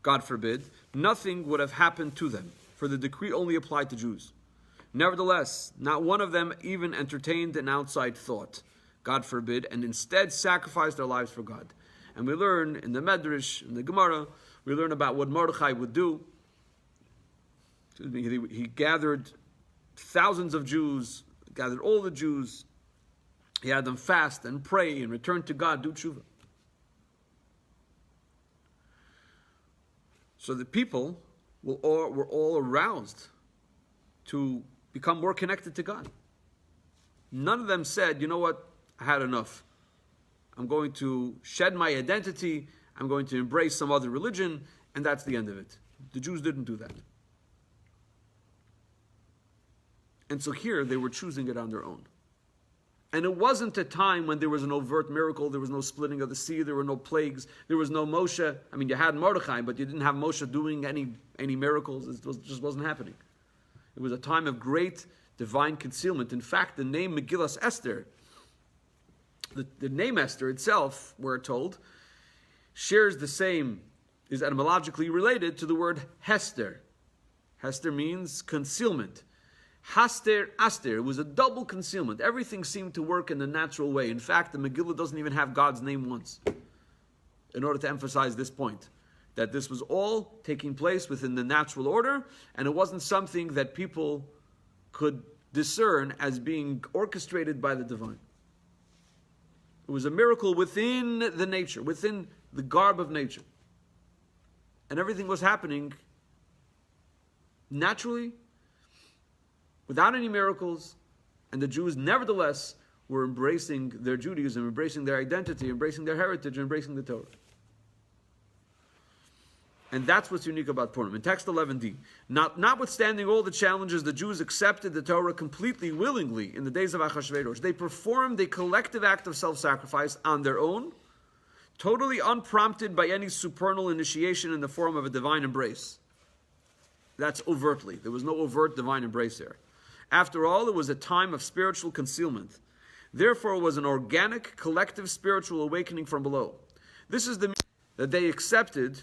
God forbid, nothing would have happened to them, for the decree only applied to Jews. Nevertheless, not one of them even entertained an outside thought, God forbid, and instead sacrificed their lives for God. And we learn in the Medrash, in the Gemara, we learn about what Mordechai would do. He gathered thousands of Jews, gathered all the Jews. He had them fast and pray and return to God, do tshuva. So the people were all aroused to become more connected to God. None of them said, you know what, I had enough. I'm going to shed my identity, I'm going to embrace some other religion, and that's the end of it. The Jews didn't do that. And so here they were choosing it on their own. And it wasn't a time when there was an overt miracle, there was no splitting of the sea, there were no plagues, there was no Moshe. I mean, you had Mordechai, but you didn't have Moshe doing any miracles. It just wasn't happening. It was a time of great divine concealment. In fact, the name Megillas Esther, the name Esther itself, we're told, shares the same, is etymologically related to the word Hester. Hester means concealment. Haster, Aster, it was a double concealment. Everything seemed to work in the natural way. In fact, the Megillah doesn't even have God's name once. In order to emphasize this point, that this was all taking place within the natural order, and it wasn't something that people could discern as being orchestrated by the divine. It was a miracle within the nature, within the garb of nature. And everything was happening naturally, without any miracles, and the Jews nevertheless were embracing their Judaism, embracing their identity, embracing their heritage, embracing the Torah. And that's what's unique about Purim. In text 11d, notwithstanding all the challenges, the Jews accepted the Torah completely willingly in the days of Achashverosh. They performed a collective act of self-sacrifice on their own, totally unprompted by any supernal initiation in the form of a divine embrace. That's overtly. There was no overt divine embrace there. After all, it was a time of spiritual concealment. Therefore, it was an organic, collective spiritual awakening from below. This is the that they accepted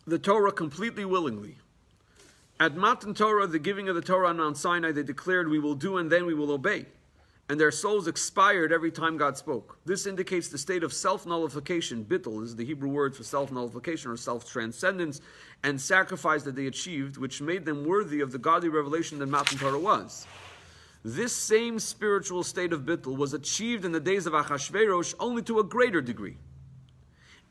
the Torah completely willingly. At Matan Torah, the giving of the Torah on Mount Sinai, they declared, we will do and then we will obey. And their souls expired every time God spoke. This indicates the state of self-nullification. Bittul is the Hebrew word for self-nullification or self-transcendence, and sacrifice that they achieved, which made them worthy of the godly revelation that Matan Torah was. This same spiritual state of Bittul was achieved in the days of Achashverosh only to a greater degree.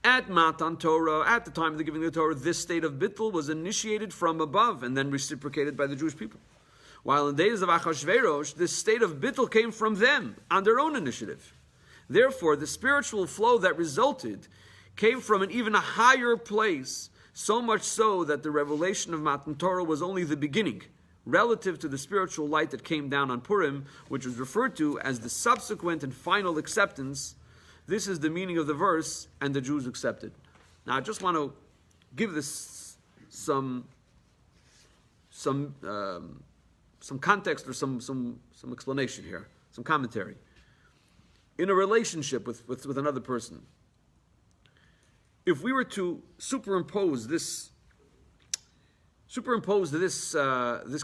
At Matan Torah, at the time of the giving of the Torah, this state of Bittul was initiated from above and then reciprocated by the Jewish people. While in the days of Achashverosh, this state of bittul came from them on their own initiative. Therefore, the spiritual flow that resulted came from an even a higher place, so much so that the revelation of Matan Torah was only the beginning, relative to the spiritual light that came down on Purim, which was referred to as the subsequent and final acceptance. This is the meaning of the verse, and the Jews accepted. Now, I just want to give this some context or some explanation here, some commentary. In a relationship with another person, if we were to superimpose this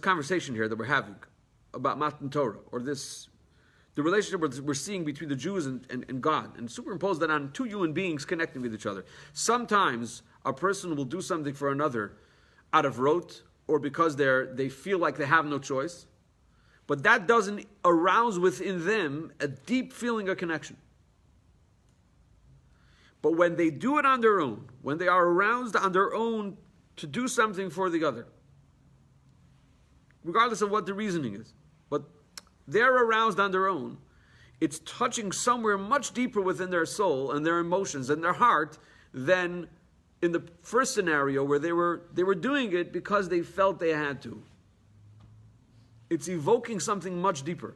conversation here that we're having about Matan Torah, or the relationship we're seeing between the Jews and God, and superimpose that on two human beings connecting with each other. Sometimes a person will do something for another out of rote, or because they feel like they have no choice, but that doesn't arouse within them a deep feeling of connection. But when they do it on their own, when they are aroused on their own to do something for the other, regardless of what the reasoning is, but they're aroused on their own, it's touching somewhere much deeper within their soul and their emotions and their heart than in the first scenario where they were doing it because they felt they had to. It's evoking something much deeper.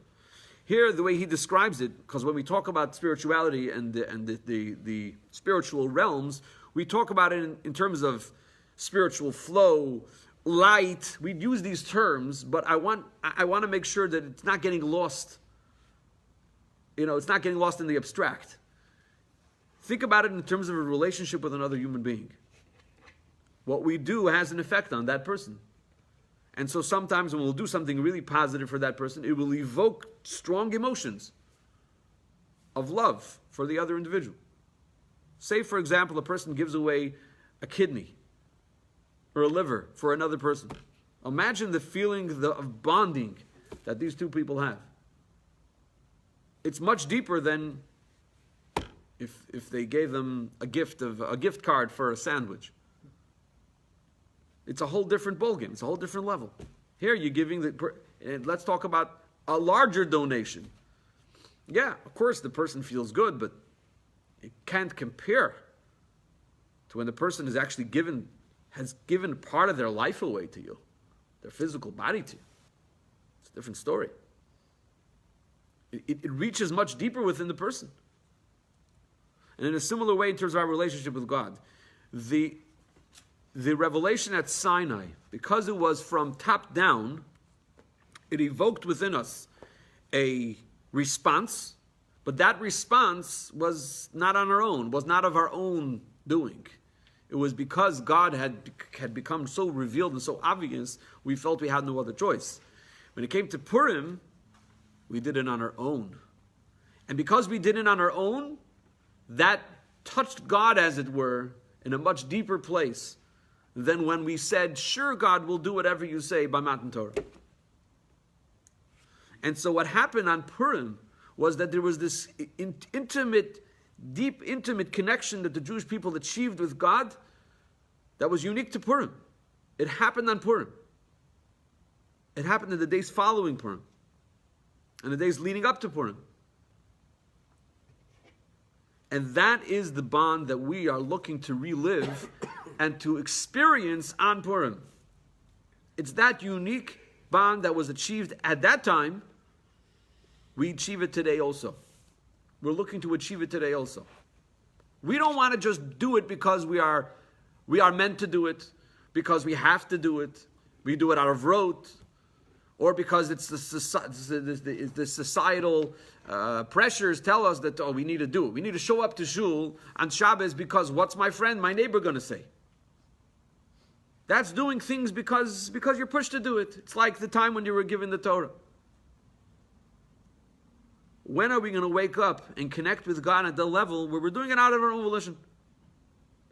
Here, the way he describes it, because when we talk about spirituality and the spiritual realms, we talk about it in terms of spiritual flow, light. We use these terms, but I want to make sure that it's not getting lost. It's not getting lost in the abstract. Think about it in terms of a relationship with another human being. What we do has an effect on that person. And so sometimes when we'll do something really positive for that person, it will evoke strong emotions of love for the other individual. Say, for example, a person gives away a kidney or a liver for another person. Imagine the feeling of bonding that these two people have. It's much deeper than if they gave them a gift card for a sandwich. It's a whole different ballgame. It's a whole different level. Here you're giving let's talk about a larger donation. Yeah, of course the person feels good, but it can't compare to when the person has actually given part of their life away to you, their physical body to you. It's a different story. It reaches much deeper within the person. And in a similar way, in terms of our relationship with God, the revelation at Sinai, because it was from top down, it evoked within us a response, but that response was not on our own, was not of our own doing. It was because God had become so revealed and so obvious, we felt we had no other choice. When it came to Purim, we did it on our own. And because we did it on our own, that touched God, as it were, in a much deeper place than when we said, sure, God will do whatever you say by Matan Torah. And so what happened on Purim was that there was this deep, intimate connection that the Jewish people achieved with God that was unique to Purim. It happened on Purim. It happened in the days following Purim and the days leading up to Purim. And that is the bond that we are looking to relive and to experience on Purim. It's that unique bond that was achieved at that time. We achieve it today also. We're looking to achieve it today also. We don't want to just do it because we are meant to do it, because we have to do it. We do it out of rote, or because it's the societal pressures tell us that, we need to do it. We need to show up to shul on Shabbos because what's my friend, my neighbor going to say? That's doing things because you're pushed to do it. It's like the time when you were given the Torah. When are we going to wake up and connect with God at the level where we're doing it out of our own volition?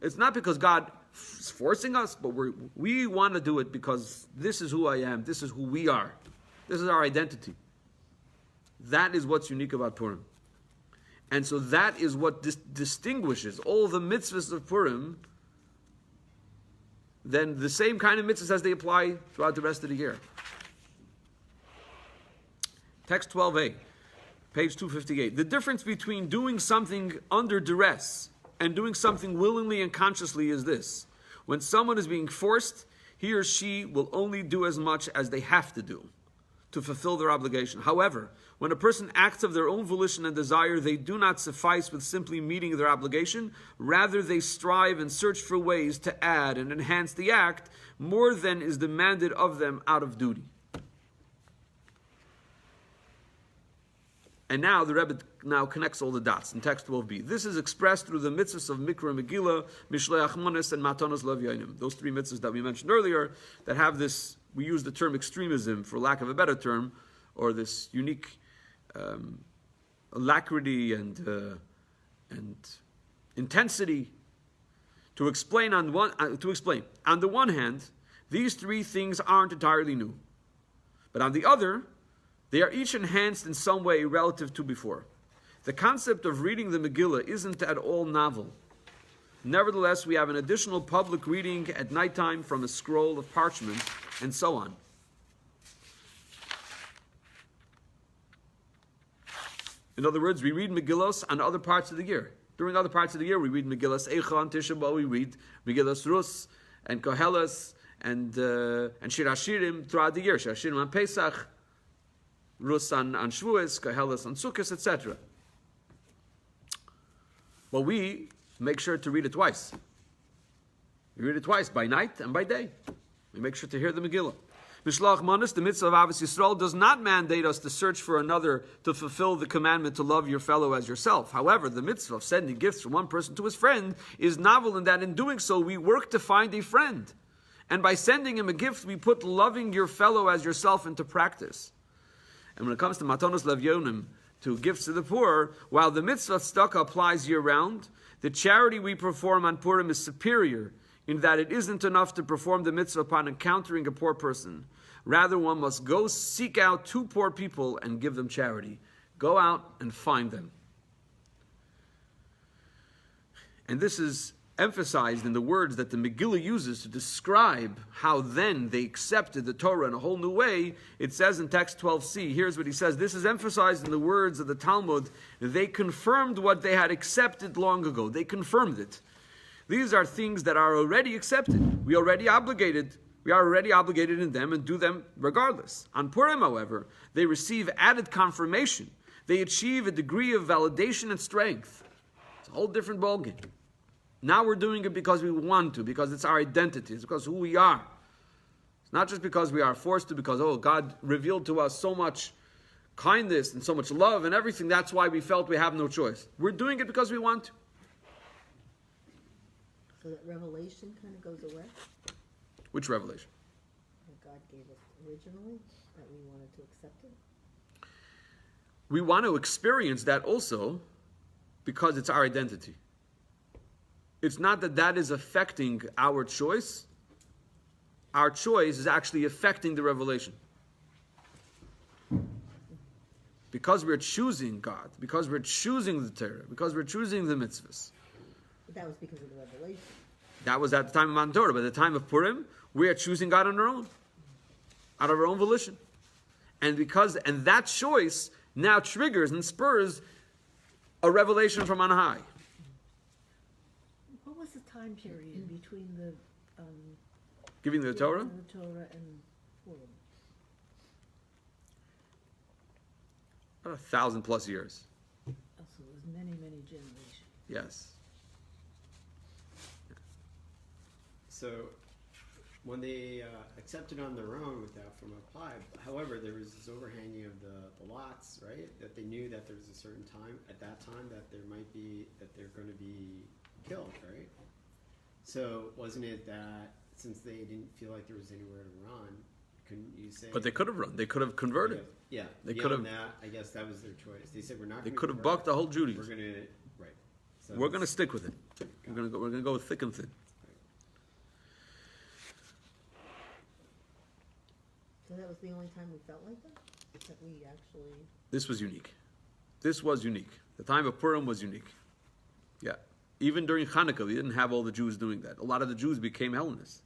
It's not because God is forcing us, but we want to do it because this is who I am. This is who we are. This is our identity. That is what's unique about Purim. And so that is what distinguishes all the mitzvahs of Purim than the same kind of mitzvahs as they apply throughout the rest of the year. Text 12a, page 258. The difference between doing something under duress and doing something willingly and consciously is this. When someone is being forced, he or she will only do as much as they have to do to fulfill their obligation. However, when a person acts of their own volition and desire, they do not suffice with simply meeting their obligation. Rather, they strive and search for ways to add and enhance the act more than is demanded of them out of duty. And now the Rebbe now connects all the dots in text 12b. This is expressed through the mitzvahs of Mikra Megillah, Mishleach Monis, and Matanos Lev Yonim. Those three mitzvahs that we mentioned earlier that have this, we use the term extremism for lack of a better term, or this unique alacrity and intensity to explain. On the one hand, these three things aren't entirely new, but on the other, they are each enhanced in some way relative to before. The concept of reading the Megillah isn't at all novel. Nevertheless, we have an additional public reading at nighttime from a scroll of parchment, and so on. In other words, we read Megillos on other parts of the year. During other parts of the year, we read Megillas Eicha and Tisha B'Av, we read Megillas Rus and Koheles and Shir Hashirim throughout the year. Shir Hashirim on Pesach, Rus on Shavuos, Koheles on Sukkot, etc. Well, we make sure to read it twice. We read it twice, by night and by day. We make sure to hear the Megillah. Mishlach Manos, the mitzvah of Avos Yisrael, does not mandate us to search for another to fulfill the commandment to love your fellow as yourself. However, the mitzvah of sending gifts from one person to his friend is novel in that in doing so, we work to find a friend. And by sending him a gift, we put loving your fellow as yourself into practice. And when it comes to Matanos Lev Yonim, to gifts to the poor, while the mitzvah tzedakah applies year-round, the charity we perform on Purim is superior in that it isn't enough to perform the mitzvah upon encountering a poor person. Rather, one must go seek out two poor people and give them charity. Go out and find them. And this is emphasized in the words that the Megillah uses to describe how then they accepted the Torah in a whole new way. It says in text 12c, here's what he says, this is emphasized in the words of the Talmud, they confirmed what they had accepted long ago. They confirmed it. These are things that are already accepted. We are already obligated in them and do them regardless. On Purim, however, they receive added confirmation. They achieve a degree of validation and strength. It's a whole different ballgame. Now we're doing it because we want to, because it's our identity, it's because who we are. It's not just because we are forced to, because, God revealed to us so much kindness and so much love and everything, that's why we felt we have no choice. We're doing it because we want to. So that revelation kind of goes away? Which revelation? That God gave us originally, that we wanted to accept it? We want to experience that also because it's our identity. It's not that is affecting our choice. Our choice is actually affecting the revelation. Because we're choosing God, because we're choosing the Torah, because we're choosing the mitzvahs. But that was because of the revelation. That was at the time of Mount Torah. But at the time of Purim, we are choosing God on our own, out of our own volition. And that choice now triggers and spurs a revelation from on high. What was the time period between the Giving the Torah? and Purim? About 1,000+ years. Oh, so it was many, many generations. Yes. So when they accepted on their own without from apply, however, there was this overhanging of the lots, right? That they knew that there was a certain time at that time that they're going to be killed, right? So wasn't it that since they didn't feel like there was anywhere to run, couldn't you say? But they could have run. They could have converted. Yeah. They Beyond could have. that, I guess that was their choice. They said we're not. They gonna could have convert. bucked the whole Judaism. We're gonna right. So We're going to stick with it. We're going to go thick and thin. So that was the only time we felt like that? That we actually... This was unique. This was unique. The time of Purim was unique. Yeah. Even during Hanukkah, we didn't have all the Jews doing that. A lot of the Jews became Hellenists.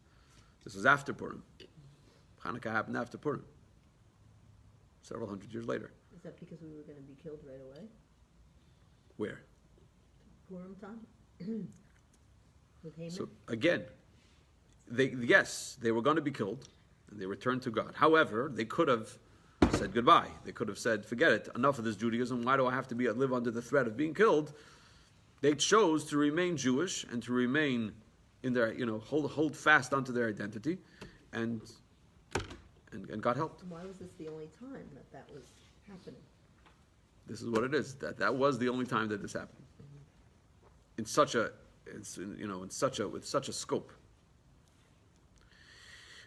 This was after Purim. Hanukkah happened after Purim. several hundred years later. Is that because we were going to be killed right away? Where? Purim time? With Haman? So again, they were going to be killed, and they returned to God. However, they could have said goodbye. They could have said, forget it, enough of this Judaism. Why do I have to live under the threat of being killed? They chose to remain Jewish and to remain in their, hold fast onto their identity, and God helped. Why was this the only time that was happening? This is what it is. That was the only time that this happened. In such a with such a scope.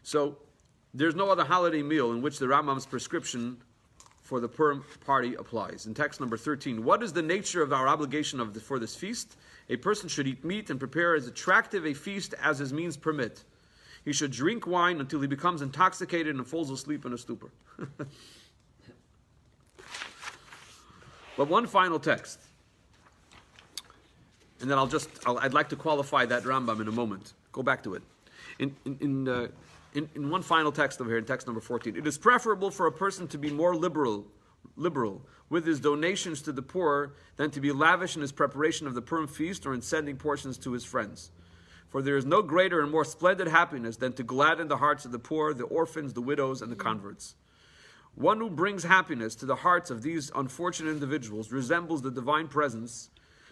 So there's no other holiday meal in which the Rambam's prescription for the Purim party applies. In text number 13, what is the nature of our obligation for this feast? A person should eat meat and prepare as attractive a feast as his means permit. He should drink wine until he becomes intoxicated and falls asleep in a stupor. But one final text, and then I'd like to qualify that Rambam in a moment. Go back to it. In one final text over here, in text number 14, it is preferable for a person to be more liberal with his donations to the poor than to be lavish in his preparation of the Purim feast or in sending portions to his friends. For there is no greater and more splendid happiness than to gladden the hearts of the poor, the orphans, the widows, and the converts. One who brings happiness to the hearts of these unfortunate individuals resembles the divine presence,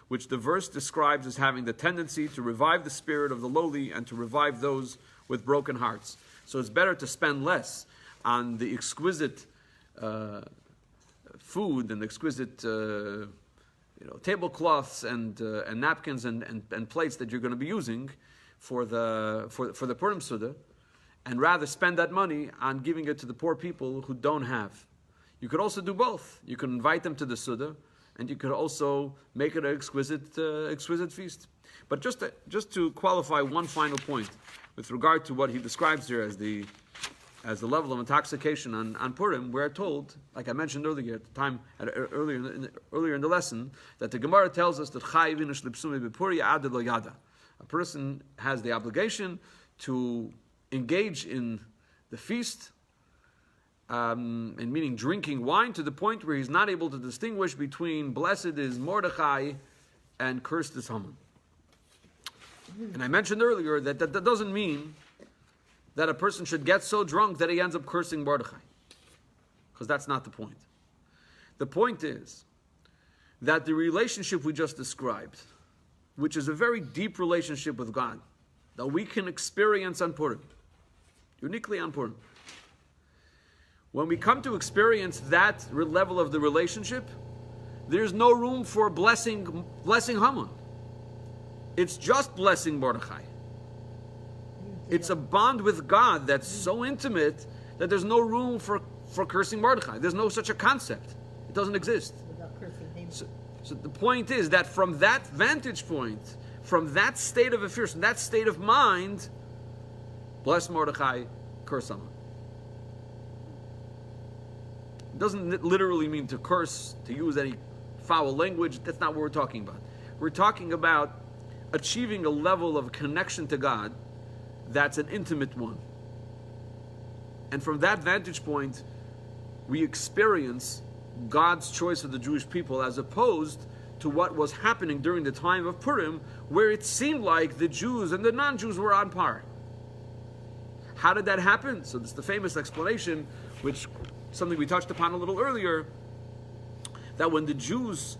which the verse describes as having the tendency to revive the spirit of the lowly and to revive those with broken hearts. So it's better to spend less on the exquisite food and exquisite tablecloths and napkins and plates that you're going to be using for the Purim Suda, and rather spend that money on giving it to the poor people who don't have. You could also do both. You could invite them to the Suda, and you could also make it an exquisite feast. But just to qualify one final point with regard to what he describes here as the level of intoxication on Purim, we're told, like I mentioned earlier at the time, earlier in the lesson, that the Gemara tells us that a person has the obligation to engage in the feast, and meaning drinking wine to the point where he's not able to distinguish between blessed is Mordechai and cursed is Haman. And I mentioned earlier that doesn't mean that a person should get so drunk that he ends up cursing Mordechai, because that's not the point. The point is that the relationship we just described, which is a very deep relationship with God, that we can experience on Purim, uniquely on Purim. When we come to experience that level of the relationship, there's no room for blessing Haman. It's just blessing Mordechai. It's a bond with God that's so intimate that there's no room for cursing Mordechai. There's no such a concept. It doesn't exist. Without cursing Haman. So the point is that from that vantage point, from that state of affairs, from that state of mind, bless Mordechai, curse Haman. It doesn't literally mean to curse, to use any foul language. That's not what we're talking about. We're talking about achieving a level of connection to God that's an intimate one. And from that vantage point, we experience God's choice of the Jewish people as opposed to what was happening during the time of Purim, where it seemed like the Jews and the non-Jews were on par. How did that happen? So this is the famous explanation, which something we touched upon a little earlier, that when the Jews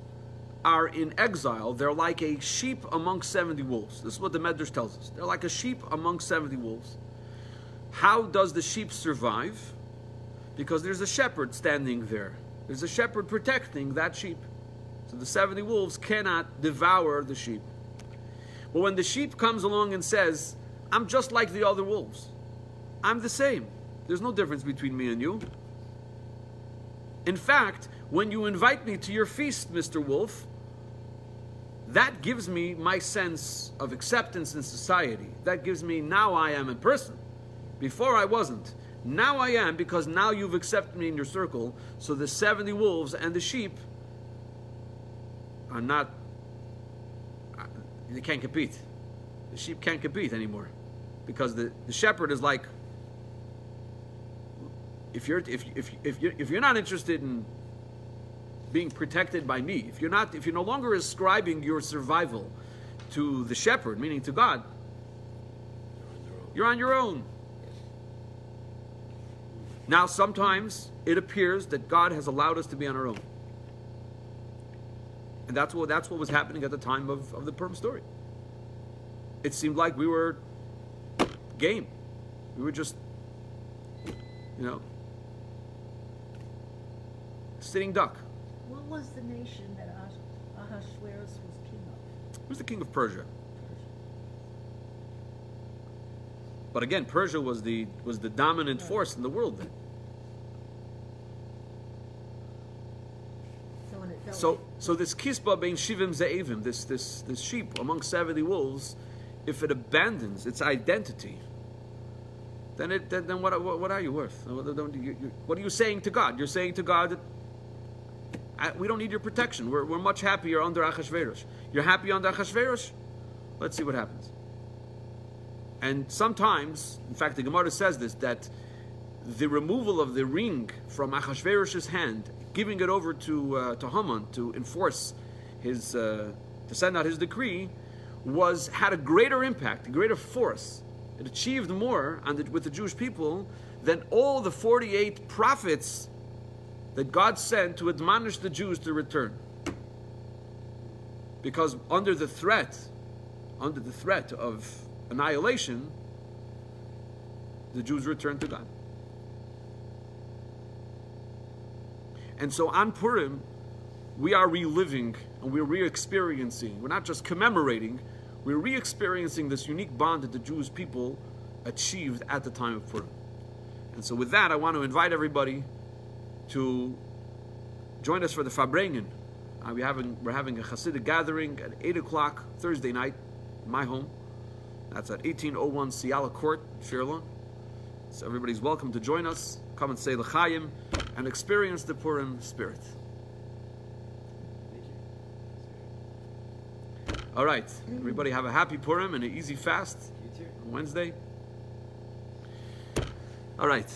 are in exile, they're like a sheep among 70 wolves. This is what the Medrash tells us. They're like a sheep among 70 wolves. How does the sheep survive? Because there's a shepherd standing there. There's a shepherd protecting that sheep. So the 70 wolves cannot devour the sheep. But when the sheep comes along and says, I'm just like the other wolves. I'm the same. There's no difference between me and you. In fact, when you invite me to your feast, Mr. Wolf, that gives me my sense of acceptance in society. That gives me, now I am a person. Before I wasn't. Now I am, because now you've accepted me in your circle. So the 70 wolves and the sheep are not, they can't compete. The sheep can't compete anymore. Because the shepherd is like if you're not interested in being protected by me, if you're no longer ascribing your survival to the shepherd, meaning to God, you're on your own. Now, sometimes it appears that God has allowed us to be on our own. And that's what was happening at the time of the Purim story. It seemed like we were game. We were just, sitting duck. What was the nation that Ahasuerus was king of? He was the king of Persia. But again, Persia was the dominant force in the world then. So when it felt So this kisba bein shivim ze'evim, this sheep among 70 wolves, if it abandons its identity, then what are you worth? What are you saying to God? You're saying to God that we don't need your protection. We're much happier under Achashverosh. You're happy under Achashverosh? Let's see what happens. And sometimes, in fact, the Gemara says this, that the removal of the ring from Achashverosh's hand, giving it over to Haman to enforce his, to send out his decree, had a greater impact, a greater force. It achieved more with the Jewish people than all the 48 prophets that God sent to admonish the Jews to return. Because under the threat of annihilation, the Jews returned to God. And so on Purim, we are reliving and we're re-experiencing. We're not just commemorating, we're re-experiencing this unique bond that the Jewish people achieved at the time of Purim. And so with that, I want to invite everybody to join us for the Farbrengen. We're having a Hasidic gathering at 8 o'clock Thursday night in my home. That's at 1801 Ciala Court, Fairlawn. So everybody's welcome to join us. Come and say L'chaim and experience the Purim spirit. All right, everybody have a happy Purim and an easy fast You too. on Wednesday. All right.